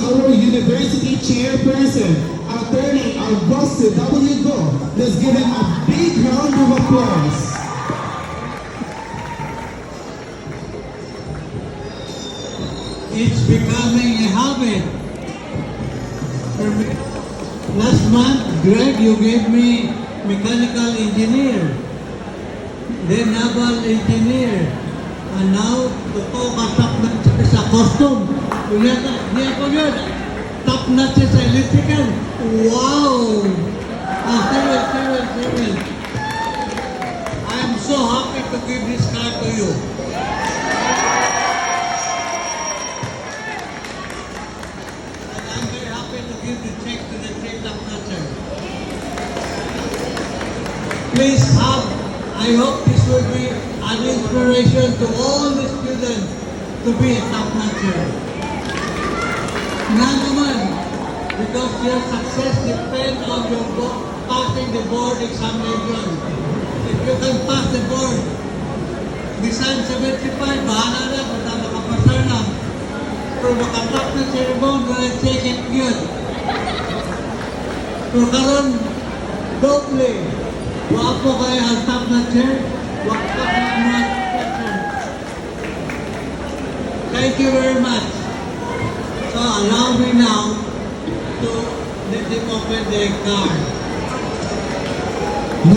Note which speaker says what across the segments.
Speaker 1: our university chairperson, Attorney Augusto W. Go. Let's give him a big round of applause.
Speaker 2: It's becoming a habit. Last month, Greg, you gave me mechanical engineer, then naval engineer, and now totoo ka top notch sa costume. Hindi ako yun. Top notch sa electrical. Wow! Civil. I'm so happy to give this card to you. I'm very happy to give the check to the three top notcher. Please have, I hope this will be an inspiration to all the students to be a top notcher. Nga naman, because your success depends on your passing the board examination. If you can pass the board, bisan 75, bahala na, basta makapasar na. Pero makatap na ceremony, wala check it good. Pero karon, doble. Wapo kayo ang top notcher, wapo kayo ang mga question. Thank you very much. So allow me now to let them open their card.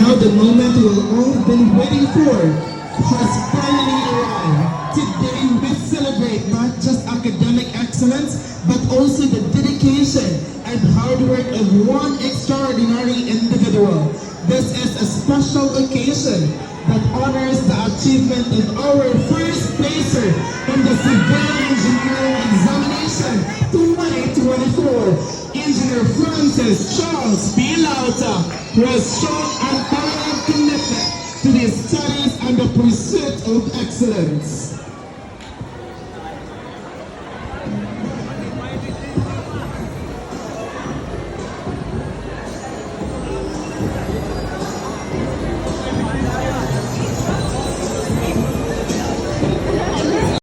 Speaker 1: Now the moment we've all been waiting for has finally arrived. Today we celebrate not just academic excellence, but also the dedication and hard work of one extraordinary individual. This is a special occasion that honors the achievement of our first placer in the Civil Engineering Examination 2024, Engineer Francis Charles P. Lauta, who has shown unparalleled commitment to his studies and the pursuit of excellence.